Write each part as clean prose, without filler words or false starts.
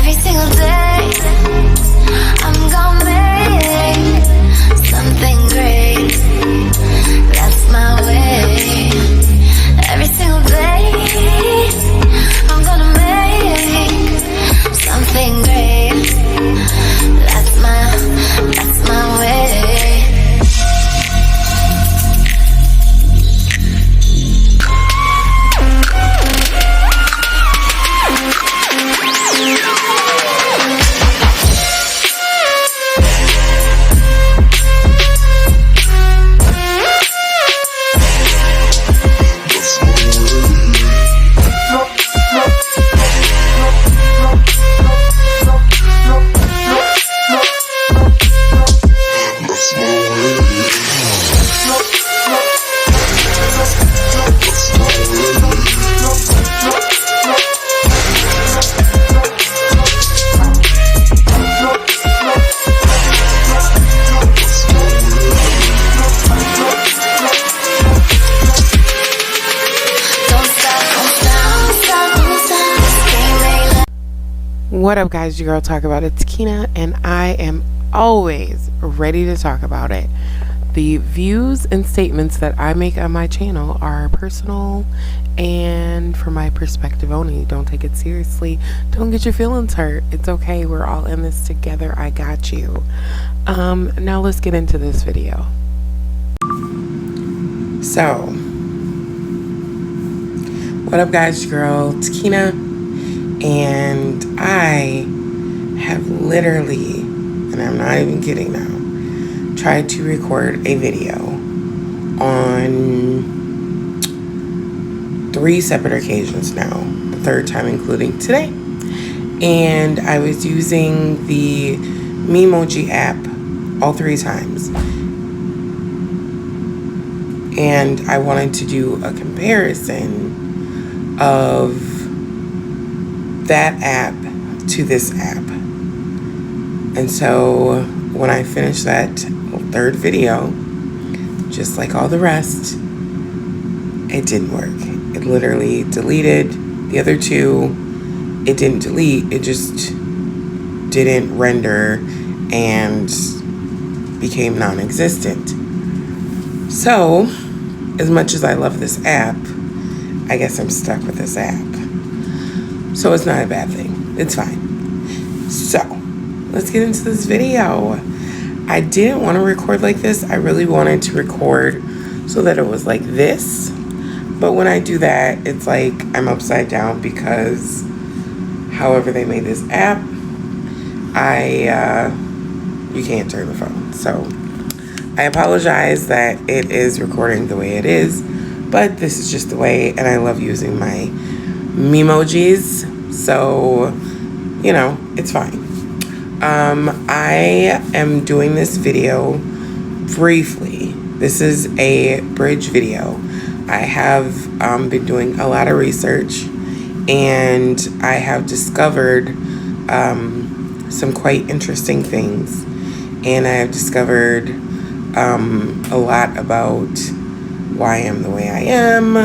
Every single day I'm gonna make something great. That's my way. Every single day I'm gonna make something great. That's my way. What up, guys? Your girl Talkaboutitakinah, and I am always ready to talk about it. The views and statements that I make on my channel are personal and from my perspective only. Don't take it seriously. Don't get your feelings hurt. It's okay. We're all in this together. I got you. Now let's get into this video. So, what up, guys? Your girl Takina. And I have literally, and I'm not even kidding now, tried to record a video on 3 separate occasions now, the 3rd time including today. And I was using the Memoji app all 3 times. And I wanted to do a comparison of that app to this app. And so when I finished that 3rd video, just like all the rest, it didn't work. It literally deleted. The other 2, it didn't delete, it just didn't render and became non-existent. So as much as I love this app, I guess I'm stuck with this app. So it's not a bad thing. It's fine. So let's get into this video. I didn't want to record like this. I really wanted to record so that it was like this. But when I do that, it's like I'm upside down because however they made this app, you can't turn the phone. So I apologize that it is recording the way it is, but this is just the way, and I love using my Memojis, so you know, it's fine. I am doing this video briefly. This is a bridge video. I have been doing a lot of research, and I have discovered some quite interesting things, and I have discovered a lot about why I am the way I am,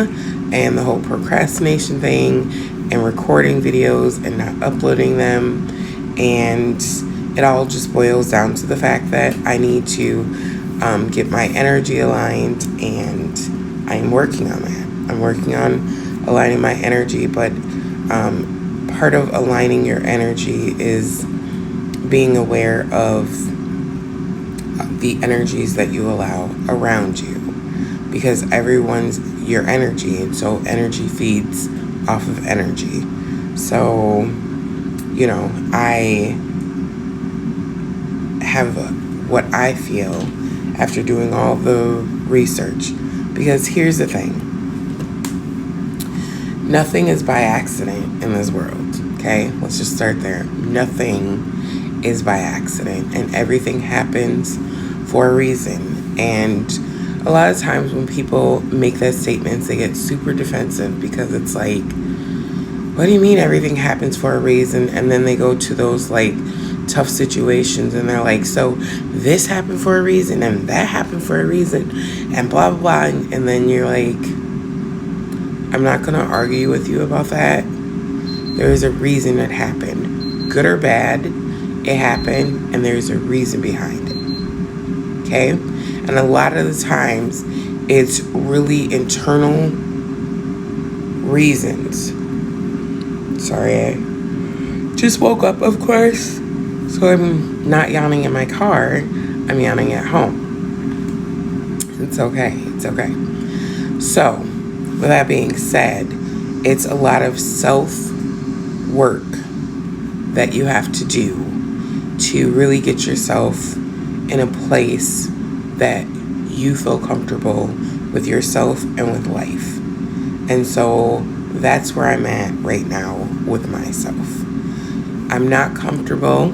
and the whole procrastination thing, and recording videos and not uploading them. And it all just boils down to the fact that I need to get my energy aligned, and I'm working on that. I'm working on aligning my energy, but part of aligning your energy is being aware of the energies that you allow around you, because everyone's your energy, and so energy feeds off of energy. So, you know, I have what I feel after doing all the research, because here's the thing. Nothing is by accident in this world, okay? Let's just start there. Nothing is by accident, and everything happens for a reason. And a lot of times when people make those statements, they get super defensive, because it's like, what do you mean everything happens for a reason? And then they go to those like tough situations, and they're like, so this happened for a reason, and that happened for a reason, and blah blah blah. And then you're like, I'm not gonna argue with you about that. There is a reason it happened. good or bad, it happened, and there's a reason behind it. Okay? And a lot of the times, it's really internal reasons. Sorry, I just woke up, of course. So I'm not yawning in my car. I'm yawning at home. It's okay. It's okay. So, with that being said, it's a lot of self-work that you have to do to really get yourself in a place that you feel comfortable with yourself and with life. And so that's where I'm at right now with myself. I'm not comfortable,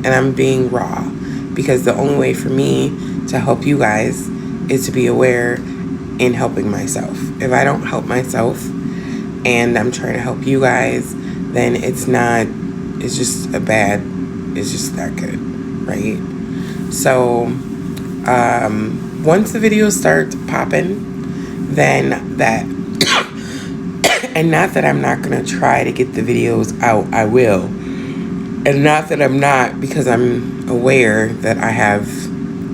and I'm being raw, because the only way for me to help you guys is to be aware in helping myself. If I don't help myself and I'm trying to help you guys, then it's just not good, right? So once the videos start popping, then that and not that I'm not going to try to get the videos out, I will. And not that I'm not, because I'm aware that I have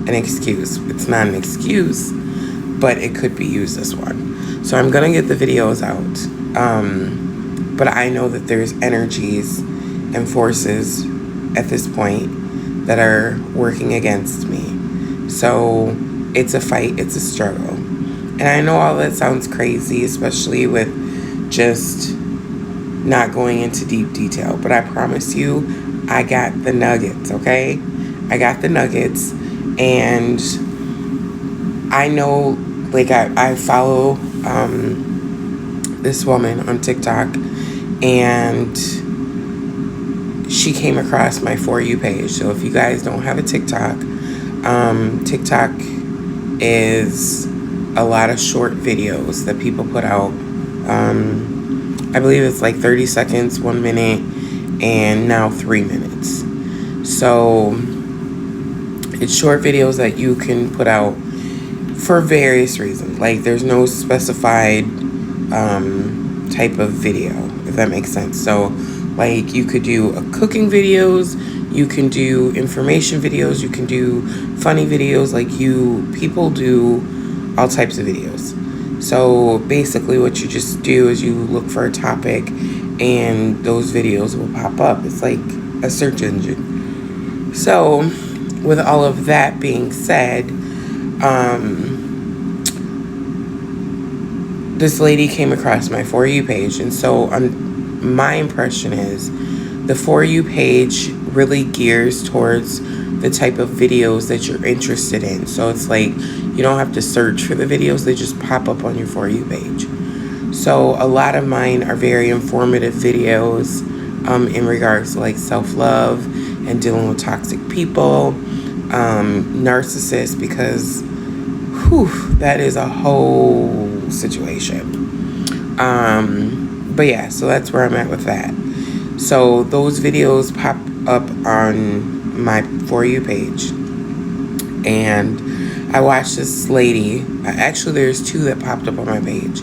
an excuse. It's not an excuse, but it could be used as one. So I'm going to get the videos out. But I know that there's energies and forces at this point that are working against me. So it's a fight, it's a struggle. And I know all that sounds crazy, especially with just not going into deep detail, but I promise you, I got the nuggets, okay? I got the nuggets, and I know, like, I follow this woman on TikTok, and she came across my For You page. So if you guys don't have a TikTok, TikTok is a lot of short videos that people put out. I believe it's like 30 seconds, 1 minute, and now 3 minutes. So it's short videos that you can put out for various reasons. Like, there's no specified type of video, if that makes sense. So, like, you could do cooking videos, you can do information videos, you can do funny videos. Like, people do all types of videos. So basically what you just do is you look for a topic and those videos will pop up. It's like a search engine. So with all of that being said, this lady came across my For You page. And so my impression is the For You page really gears towards the type of videos that you're interested in. So it's like you don't have to search for the videos, they just pop up on your For You page. So a lot of mine are very informative videos in regards to like self-love and dealing with toxic people, narcissists, because that is a whole situation. But yeah, so that's where I'm at with that. So those videos pop up on my For You page, and I watched this lady. Actually, there's two that popped up on my page,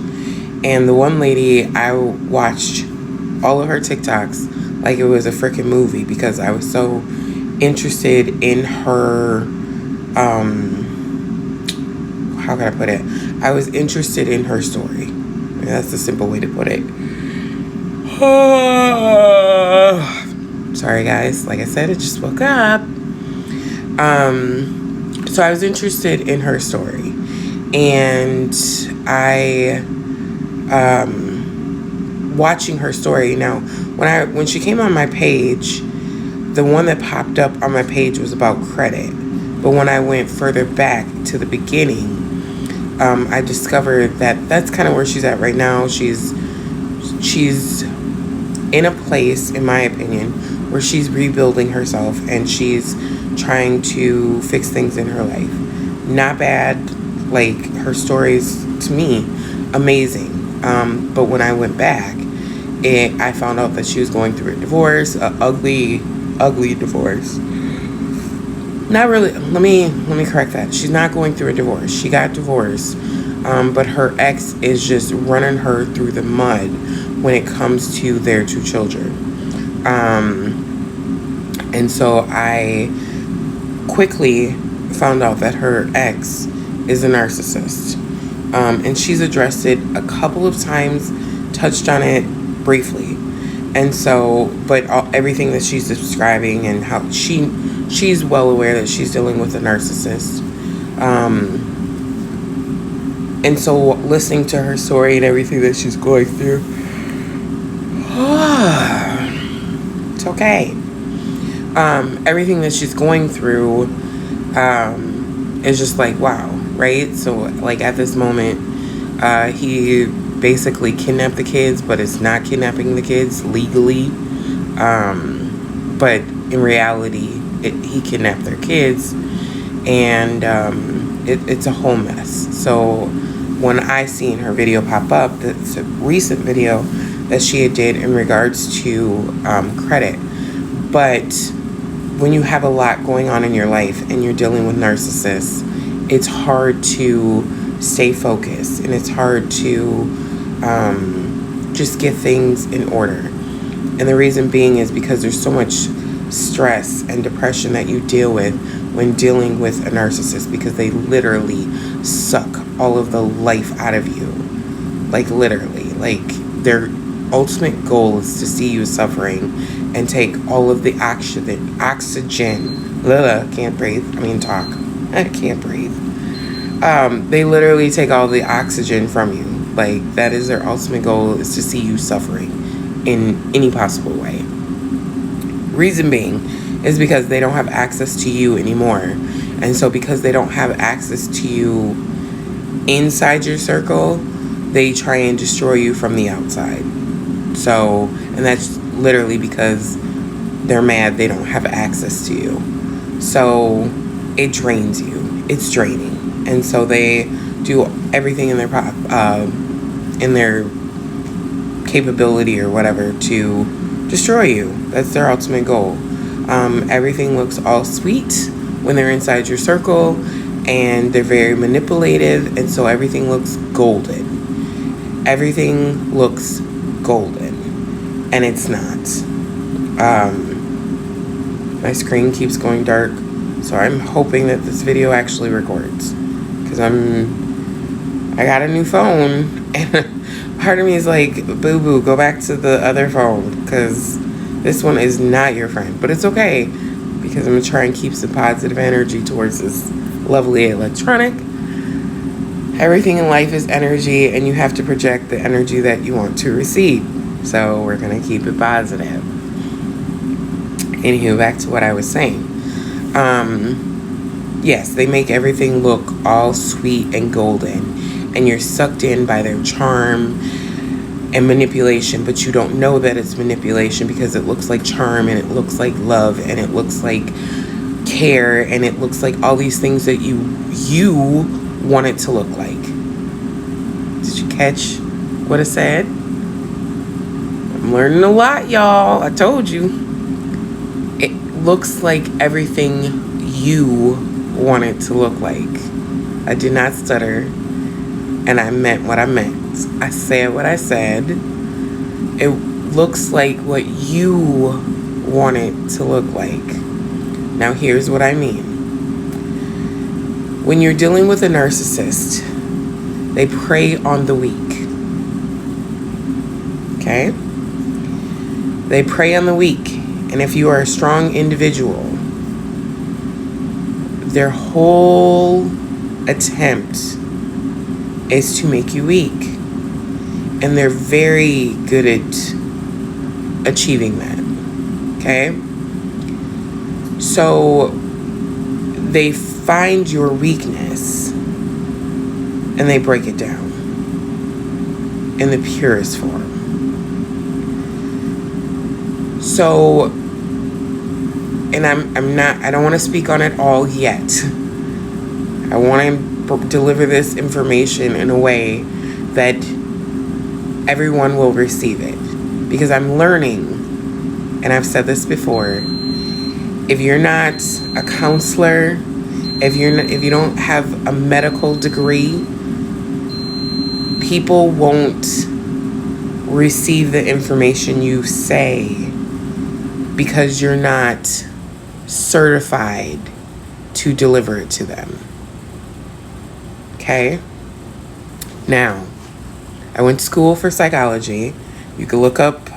and the one lady, I watched all of her TikToks like it was a freaking movie, because I was so interested in her how can I put it? I was interested in her story. That's the simple way to put it. Sorry guys, like I said, I just woke up. So I was interested in her story, and I watching her story. Now when she came on my page, the one that popped up on my page was about credit, but when I went further back to the beginning, I discovered that that's kind of where she's at right now. She's in a place, in my opinion, where she's rebuilding herself and she's trying to fix things in her life. Not bad. Like, her stories, to me, amazing. But when I went back, I found out that she was going through a divorce, an ugly divorce. Not really. Let me correct that. She's not going through a divorce. She got divorced, but her ex is just running her through the mud when it comes to their two children. And so I quickly found out that her ex is a narcissist. And she's addressed it a couple of times, touched on it briefly. And so, but everything that she's describing and how she's well aware that she's dealing with a narcissist. And so listening to her story and everything that she's going through, it's okay. Everything that she's going through is just like, wow, right? So like at this moment, he basically kidnapped the kids, but it's not kidnapping the kids legally. But in reality, he kidnapped their kids, and it's a whole mess. So when I seen her video pop up, it's a recent video that she had did in regards to credit. But when you have a lot going on in your life and you're dealing with narcissists, it's hard to stay focused, and it's hard to just get things in order. And the reason being is because there's so much stress and depression that you deal with when dealing with a narcissist, because they literally suck all of the life out of you. Like literally, like their ultimate goal is to see you suffering and take all of the oxygen. Can't breathe. I can't breathe. They literally take all the oxygen from you. Like that is their ultimate goal, is to see you suffering in any possible way. Reason being is because they don't have access to you anymore. And so because they don't have access to you inside your circle, they try and destroy you from the outside. So, and that's literally because they're mad they don't have access to you. So it drains you. It's draining. And so they do everything in their capability or whatever to destroy you. That's their ultimate goal. Everything looks all sweet when they're inside your circle, and they're very manipulative, and so everything looks golden. Everything looks golden, and it's not. My screen keeps going dark, so I'm hoping that this video actually records, because I got a new phone, and part of me is like, boo-boo, go back to the other phone, because this one is not your friend. But it's okay, because I'm going to try and keep some positive energy towards this lovely electronic. Everything in life is energy, and you have to project the energy that you want to receive. So we're going to keep it positive. Anywho, back to what I was saying. Yes, they make everything look all sweet and golden, and you're sucked in by their charm and manipulation, but you don't know that it's manipulation, because it looks like charm, and it looks like love, and it looks like care, and it looks like all these things that you want it to look like. Did you catch what I said? I'm learning a lot, y'all. I told you. It looks like everything you want it to look like. I did not stutter, and I meant what I meant. I said what I said. It looks like what you want it to look like. Now here's what I mean. When you're dealing with a narcissist, they prey on the weak. Okay? They prey on the weak. And if you are a strong individual, their whole attempt is to make you weak. And they're very good at achieving that. Okay? So they find your weakness and they break it down in the purest form. So, and I don't want to speak on it all yet. I want to deliver this information in a way that everyone will receive it, because I'm learning, and I've said this before. If you're not a counselor, if you don't have a medical degree, people won't receive the information you say, because you're not certified to deliver it to them. Okay? Now, I went to school for psychology. You can look up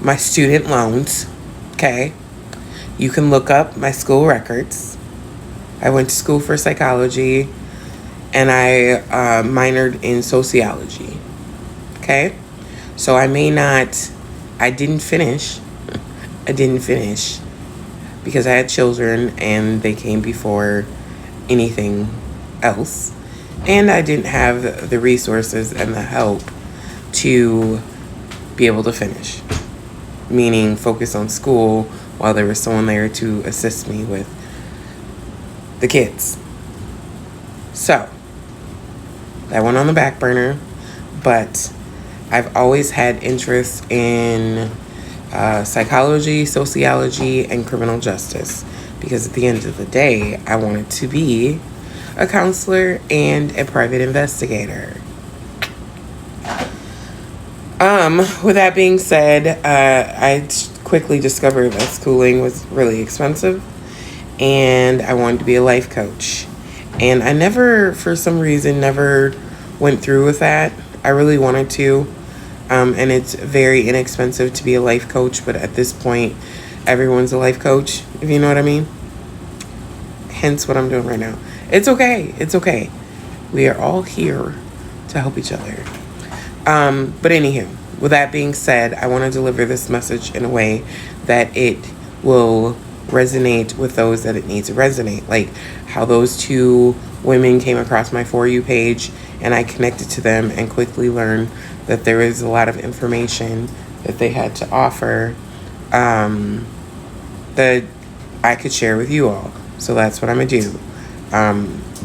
my student loans. Okay? You can look up my school records. I went to school for psychology, and I minored in sociology. Okay? So I didn't finish. I didn't finish because I had children and they came before anything else. And I didn't have the resources and the help to be able to finish. Meaning focus on school while there was someone there to assist me with the kids. So, that went on the back burner, but I've always had interest in psychology, sociology, and criminal justice, because at the end of the day, I wanted to be a counselor and a private investigator. With that being said, I quickly discovered that schooling was really expensive, and I wanted to be a life coach. And I never, for some reason, went through with that. I really wanted to. And it's very inexpensive to be a life coach, but at this point, everyone's a life coach, if you know what I mean. Hence what I'm doing right now. It's okay. It's okay. We are all here to help each other. But anywho, with that being said, I want to deliver this message in a way that it will resonate with those that it needs to resonate. Like how those two women came across my For You page and I connected to them and quickly learned that there is a lot of information that they had to offer that I could share with you all. So that's what I'm going to do.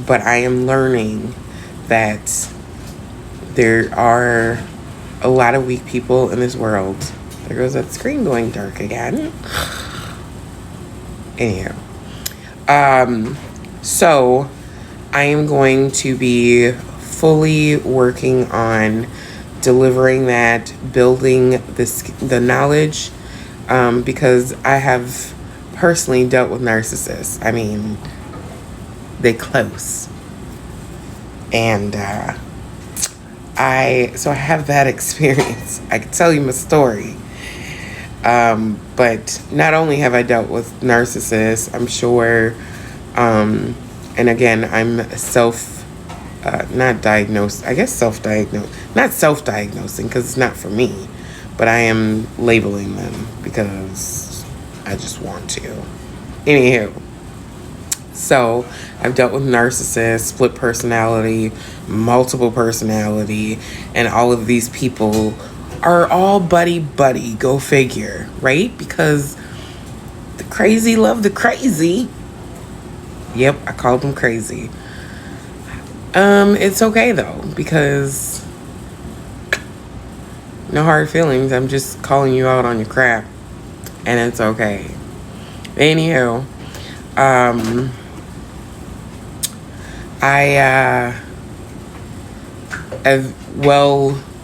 But I am learning that there are a lot of weak people in this world. There goes that screen going dark again. Anyhow. So I am going to be fully working on delivering that, building the knowledge, because I have personally dealt with narcissists. I mean, they close. And I have that experience. I can tell you my story. But not only have I dealt with narcissists, I'm sure, and again, I'm not diagnosed, I guess self-diagnosed, not self-diagnosing because it's not for me, but I am labeling them because I just want to. Anywho, so I've dealt with narcissists, split personality, multiple personality, and all of these people are all buddy, go figure, right? Because the crazy love the crazy. Yep, I called them crazy. It's okay though, because no hard feelings. I'm just calling you out on your crap, and it's okay. Anyhow,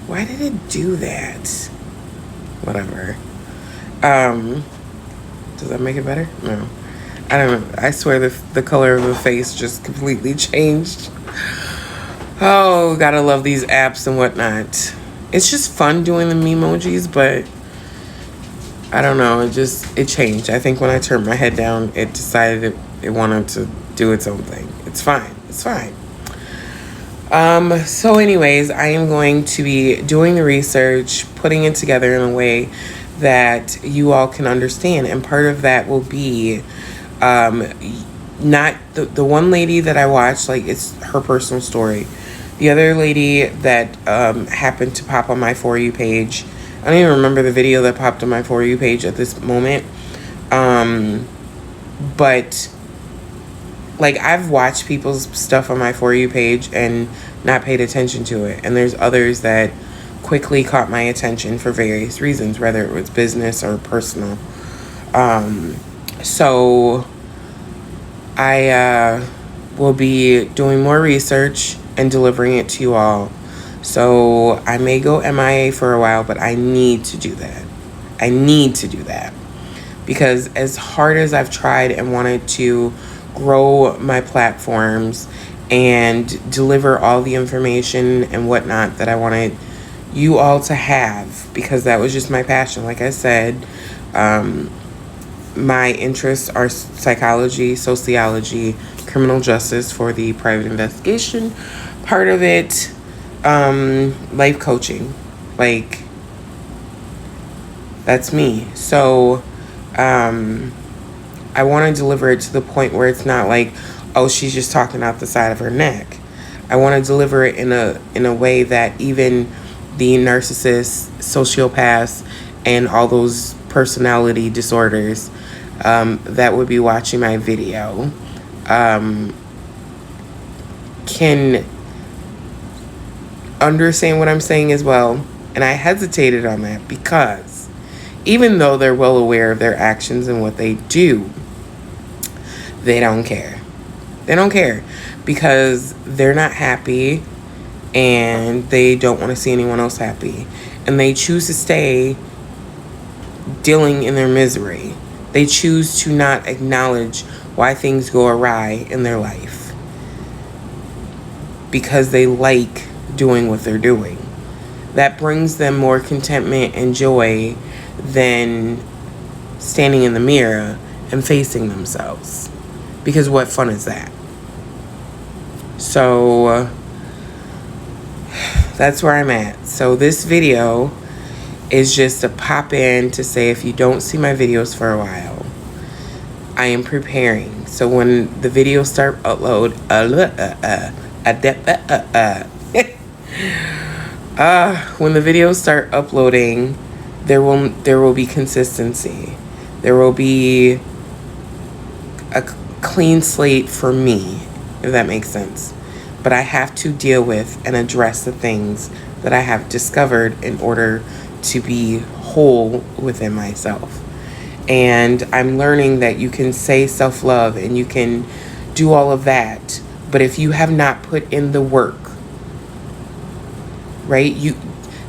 why did it do that? Whatever. Does that make it better? No. I don't know. I swear the color of the face just completely changed. Oh, gotta love these apps and whatnot. It's just fun doing the memojis, but I don't know. It changed. I think when I turned my head down, it decided it wanted to do its own thing. It's fine. It's fine. So anyways, I am going to be doing the research, putting it together in a way that you all can understand. And part of that will be, not the one lady that I watched, like it's her personal story. The other lady that, happened to pop on my For You page, I don't even remember the video that popped on my For You page at this moment. But like I've watched people's stuff on my For You page and not paid attention to it. And there's others that quickly caught my attention for various reasons, whether it was business or personal. So I will be doing more research and delivering it to you all. So I may go MIA for a while, but I need to do that. because as hard as I've tried and wanted to grow my platforms and deliver all the information and whatnot that I wanted you all to have, because that was just my passion. Like I said, my interests are psychology, sociology, criminal justice for the private investigation part of it, life coaching. Like, that's me. So I want to deliver it to the point where it's not like, oh, she's just talking out the side of her neck. I want to deliver it in a way that even the narcissists, sociopaths, and all those personality disorders that would be watching my video can understand what I'm saying as well. And I hesitated on that because even though they're well aware of their actions and what they do, they don't care. They don't care because they're not happy and they don't want to see anyone else happy. And they choose to stay dealing in their misery. They choose to not acknowledge why things go awry in their life because they like doing what they're doing. That brings them more contentment and joy than standing in the mirror and facing themselves. Because what fun is that? So that's where I'm at. So this video is just a pop in to say, if you don't see my videos for a while, I am preparing. So when the videos start when the videos start uploading, there will be consistency. There will be a clean slate for me, if that makes sense. But I have to deal with and address the things that I have discovered in order to be whole within myself. And I'm learning that you can say self-love and you can do all of that, but if you have not put in the work, right? You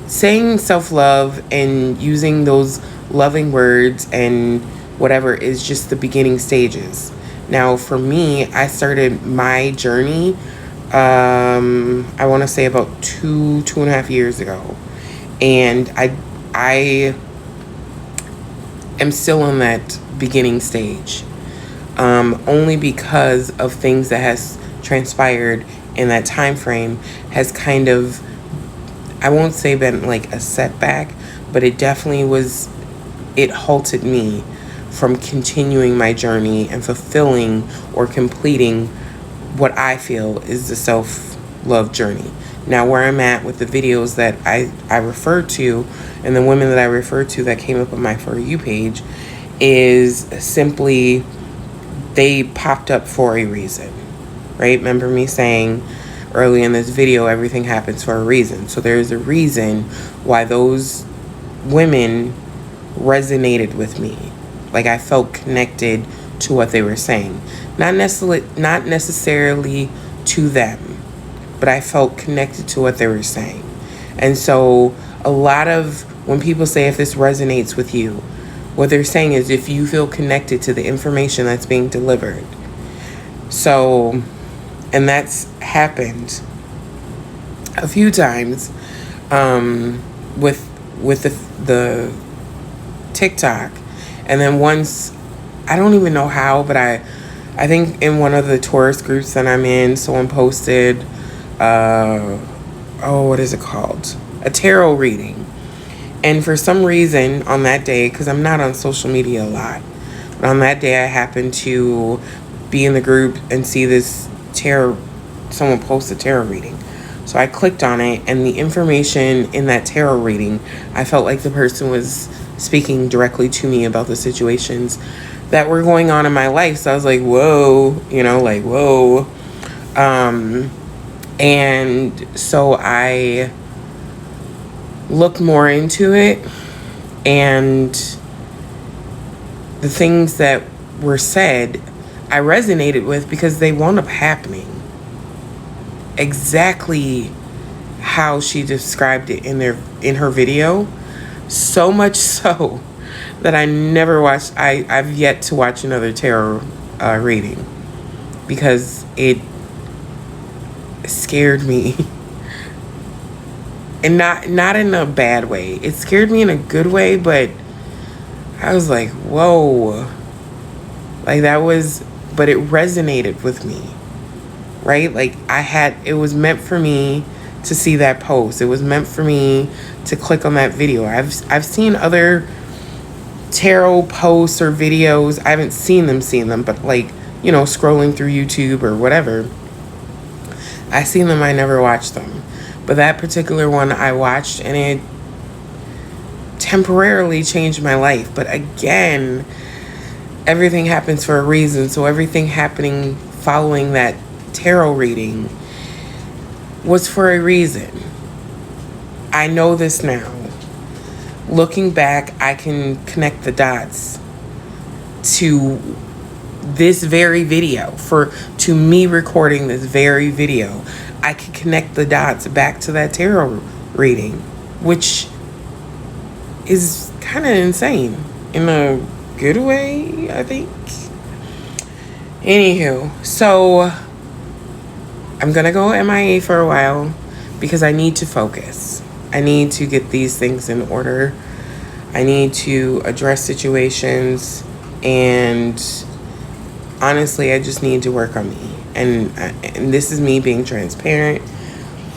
saying self-love and using those loving words and whatever is just the beginning stages. Now, for me, I started my journey, I want to say about two and a half years ago. And I am still on that beginning stage, only because of things that has transpired in that time frame has kind of, I won't say been like a setback, but it definitely was, it halted me from continuing my journey and fulfilling or completing what I feel is the self-love journey. Now, where I'm at with the videos that I refer to and the women that I refer to that came up on my For You page is simply they popped up for a reason, right? Remember me saying early in this video, everything happens for a reason. So there's a reason why those women resonated with me. Like, I felt connected to what they were saying. Not necessarily to them, but I felt connected to what they were saying. And so a lot of when people say if this resonates with you, what they're saying is if you feel connected to the information that's being delivered. So, and that's happened a few times with the TikTok. And then once, I don't even know how, but I think in one of the tourist groups that I'm in, someone posted, what is it called? A tarot reading. And for some reason on that day, because I'm not on social media a lot, but on that day I happened to be in the group and see this tarot, someone post a tarot reading. So I clicked on it, and the information in that tarot reading, I felt like the person was speaking directly to me about the situations that were going on in my life. So I was like, whoa, whoa. And so I looked more into it, and the things that were said, I resonated with because they wound up happening exactly how she described it in her video. So much so that I never watched. I've yet to watch another tarot reading because it scared me. And not in a bad way. It scared me in a good way, but I was like, whoa. Like that was, but it resonated with me, right? Like it was meant for me to see that post. It was meant for me to click on that video. I've seen other tarot posts or videos. I haven't seen them, but like, you know, scrolling through YouTube or whatever. I seen them, I never watched them. But that particular one I watched, and it temporarily changed my life. But again, everything happens for a reason. So everything happening following that tarot reading was for a reason. I know this now. Looking back, I can connect the dots to this very video, to me recording this very video. I can connect the dots back to that tarot reading, which is kind of insane in a good way, I think. Anywho, so I'm gonna go MIA for a while because I need to focus. I need to get these things in order. I need to address situations, and honestly, I just need to work on me. And this is me being transparent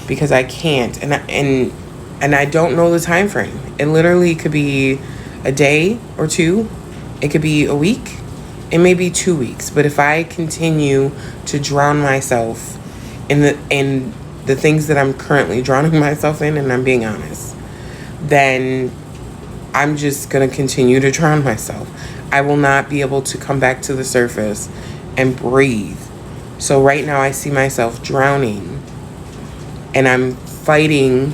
because I can't, and I don't know the time frame. It literally could be a day or two. It could be a week. It may be 2 weeks. But if I continue to drown myself in the things that I'm currently drowning myself in, and I'm being honest, then I'm just gonna continue to drown myself. I will not be able to come back to the surface and breathe. So right now I see myself drowning, and I'm fighting.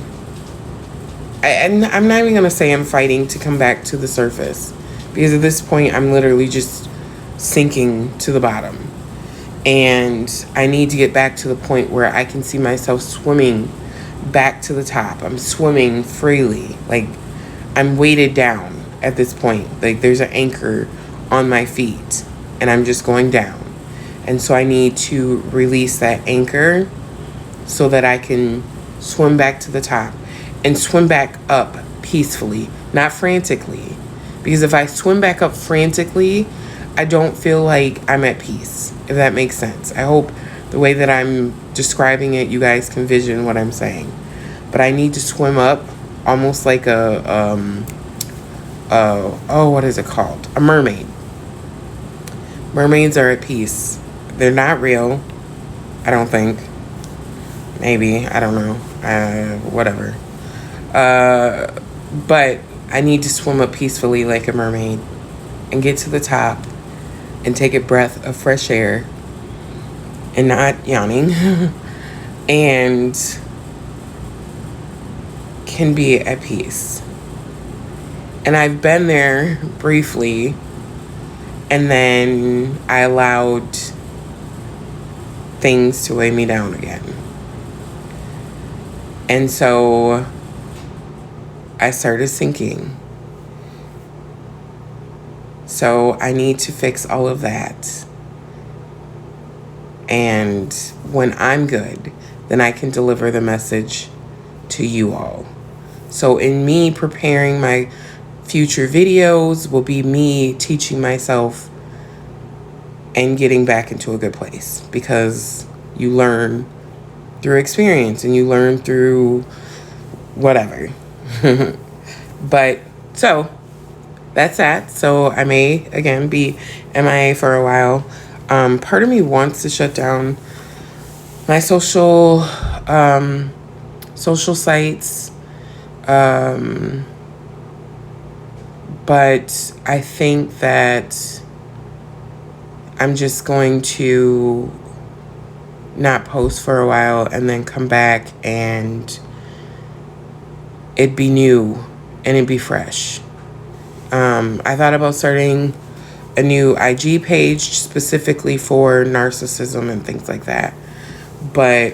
And I'm not even gonna say I'm fighting to come back to the surface, because at this point I'm literally just sinking to the bottom. And I need to get back to the point where I can see myself swimming back to the top. I'm swimming freely. Like, I'm weighted down at this point. Like, there's an anchor on my feet, and I'm just going down. And so I need to release that anchor so that I can swim back to the top and swim back up peacefully, not frantically. Because if I swim back up frantically, I don't feel like I'm at peace, if that makes sense. I hope the way that I'm describing it, you guys can vision what I'm saying. But I need to swim up almost like what is it called? A mermaid. Mermaids are at peace. They're not real, I don't think. Maybe, I don't know. Whatever. But I need to swim up peacefully like a mermaid and get to the top and take a breath of fresh air and not yawning and can be at peace. And I've been there briefly, and then I allowed things to weigh me down again. And so I started sinking. So I need to fix all of that. And when I'm good, then I can deliver the message to you all. So in me preparing my future videos will be me teaching myself and getting back into a good place, because you learn through experience and you learn through whatever. But so that's that. So I may again be MIA for a while. Part of me wants to shut down my social sites, but I think that I'm just going to not post for a while and then come back and it'd be new and it'd be fresh. I thought about starting a new IG page specifically for narcissism and things like that. But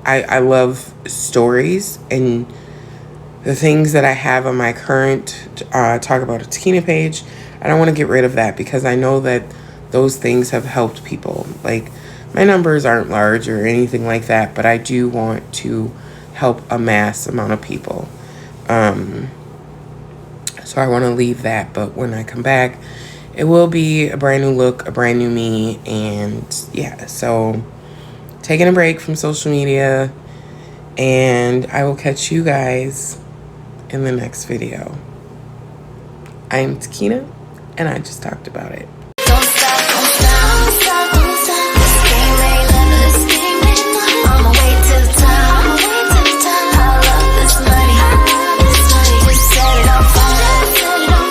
I love stories, and the things that I have on my current Talk About a Takina page, I don't want to get rid of that because I know that those things have helped people. Like, my numbers aren't large or anything like that, but I do want to help a mass amount of people. So I want to leave that, but when I come back, it will be a brand new look, a brand new me, and yeah, so taking a break from social media, and I will catch you guys in the next video. I am Takina, and I just talked about it.